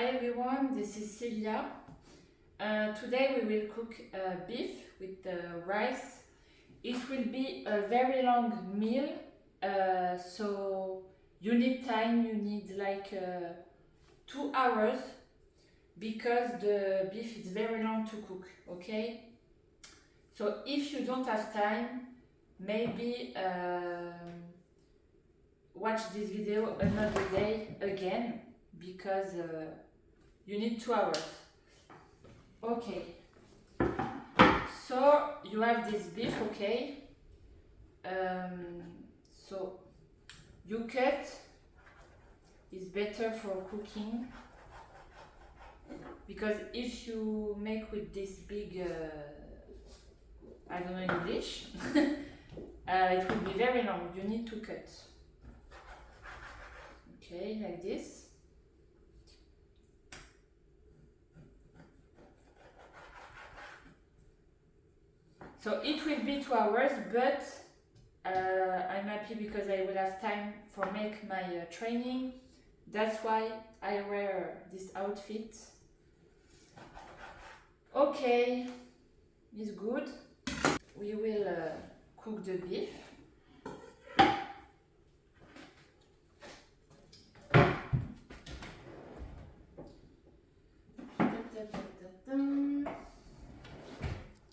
everyone, this is Celia. Today we will cook beef with rice. It will be a very long meal, so you need time, you need like 2 hours because the beef is very long to cook, okay? So if you don't have time, maybe watch this video another day again because you need 2 hours. Okay, so you have this beef, okay? So you cut is better for cooking because if you make with this big, I don't know English, it will be very long. You need to cut. Okay, like this. So it will be 2 hours, but I'm happy because I will have time for make my training. That's why I wear this outfit. Okay, it's good. We will cook the beef.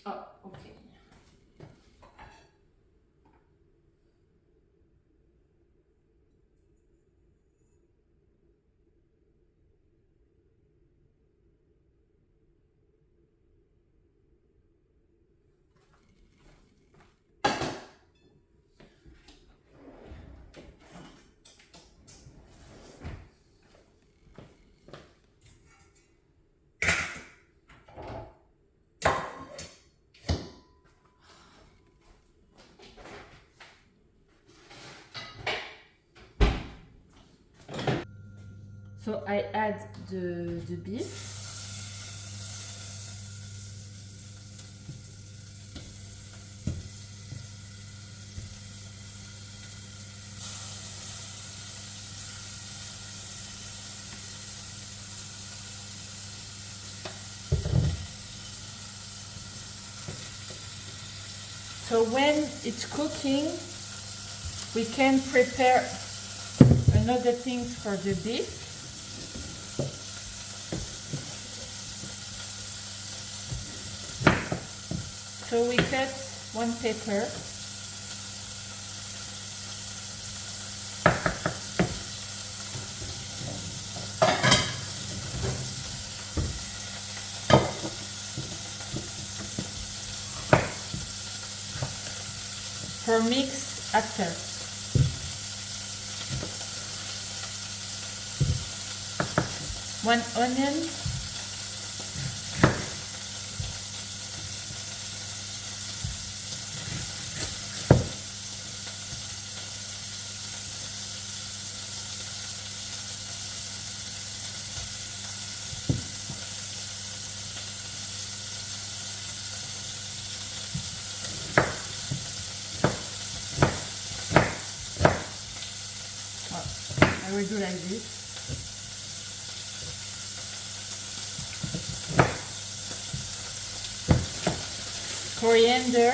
Oh, okay. So I add the beef. So when it's cooking, we can prepare another things for the beef. So we cut one pepper. For mix after. One onion. I will do like this. Coriander.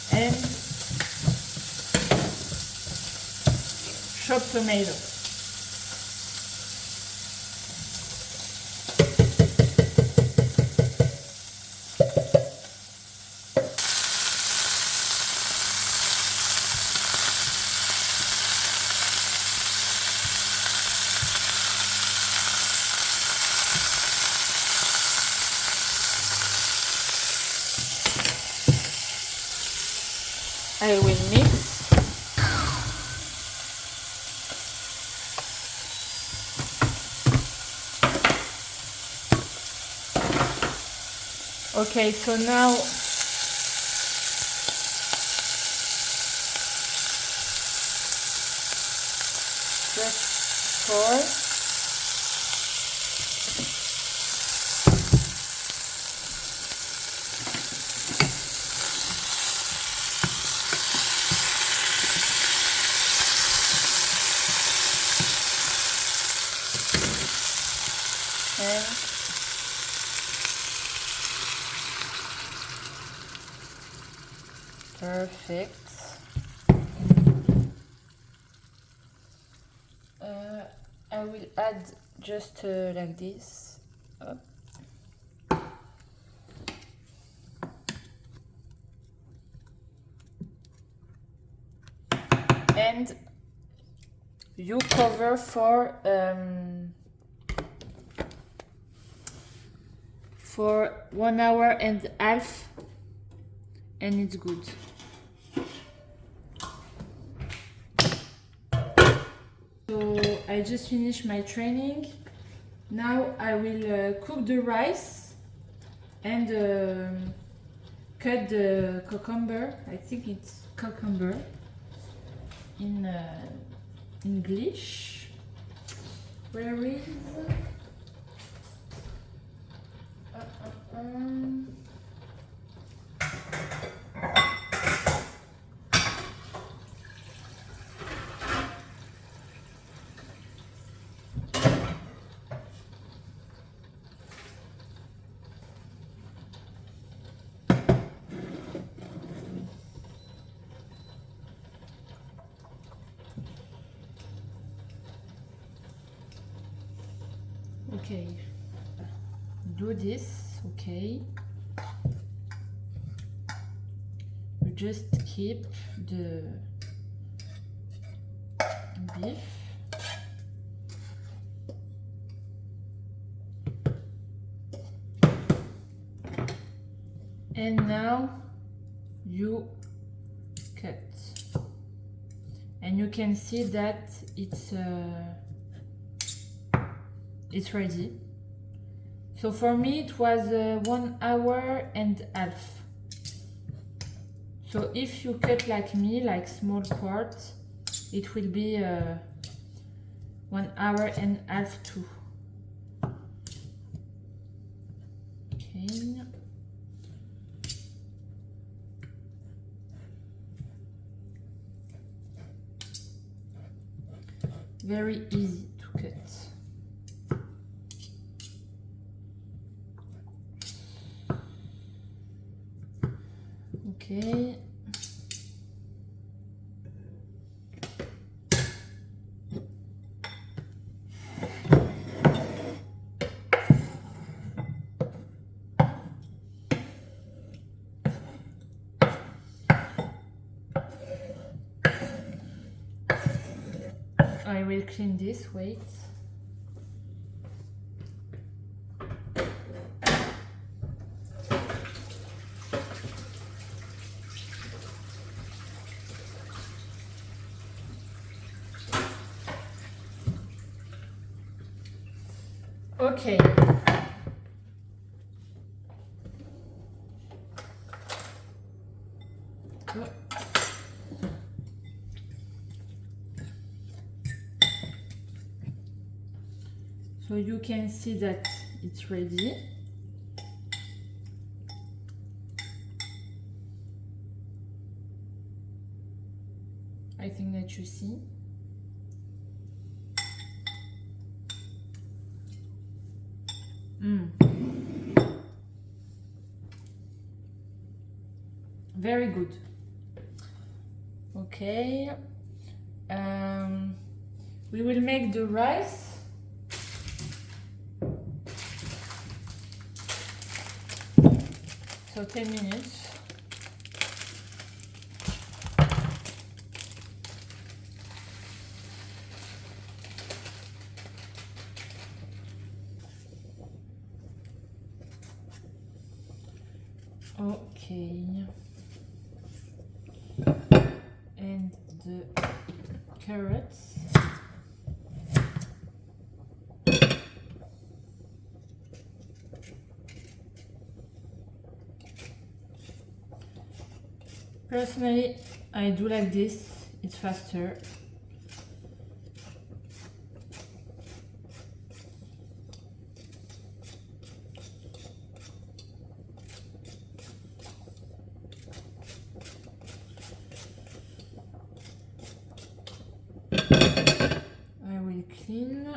And chopped tomato. I will mix. Okay, so now just pour. And perfect. I will add just like this. Up. And you cover for 1 hour and a half, and it's good. So I just finished my training. Now I will cook the rice and cut the cucumber. I think it's cucumber in English. Where is okay, do this, okay. We just keep the beef. And now you cut. And you can see that it's ready. So for me it was 1 hour and a half. So if you cut like me, like small parts, it will be 1 hour and a half too. Okay. Very easy to cut. Okay. I will clean this, wait. Okay. So you can see that it's ready. I think that you see. Very good. Okay. We will make the rice. So 10 minutes. Okay. And the carrots. Personally, I do like this, it's faster. I will clean.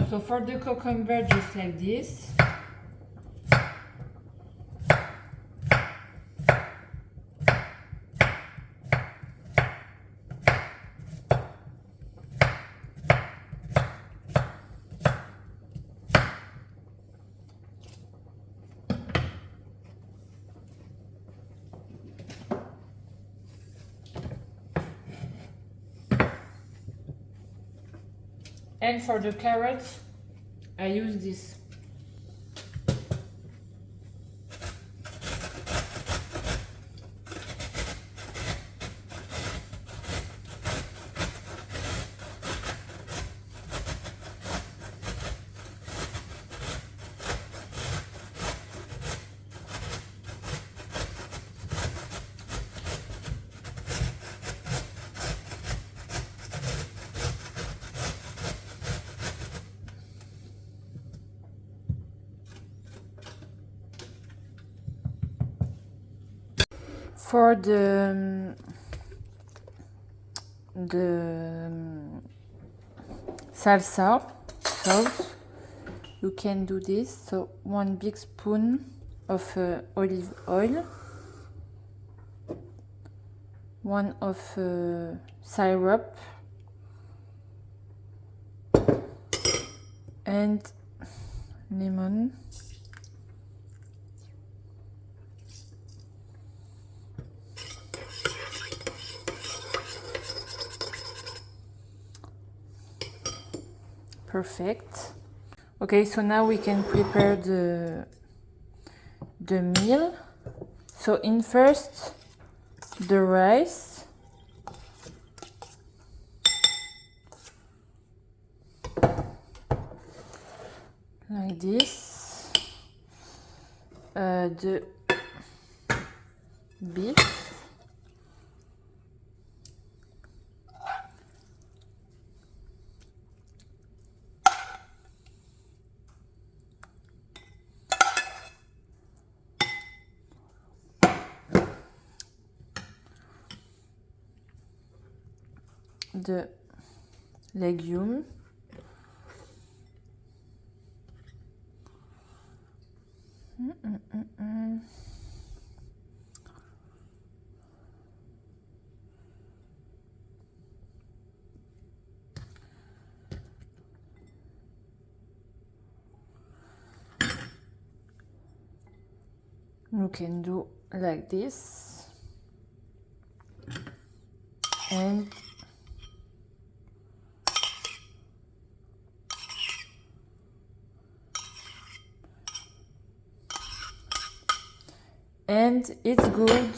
So for the cucumber, just like this. And for the carrots, I use this. For the salsa sauce, you can do this. So 1 big spoon of olive oil, 1 of syrup, and lemon. Perfect. Okay, so now we can prepare the meal. So in first the rice, like this, the beef, the legumes, you can do like this, and it's good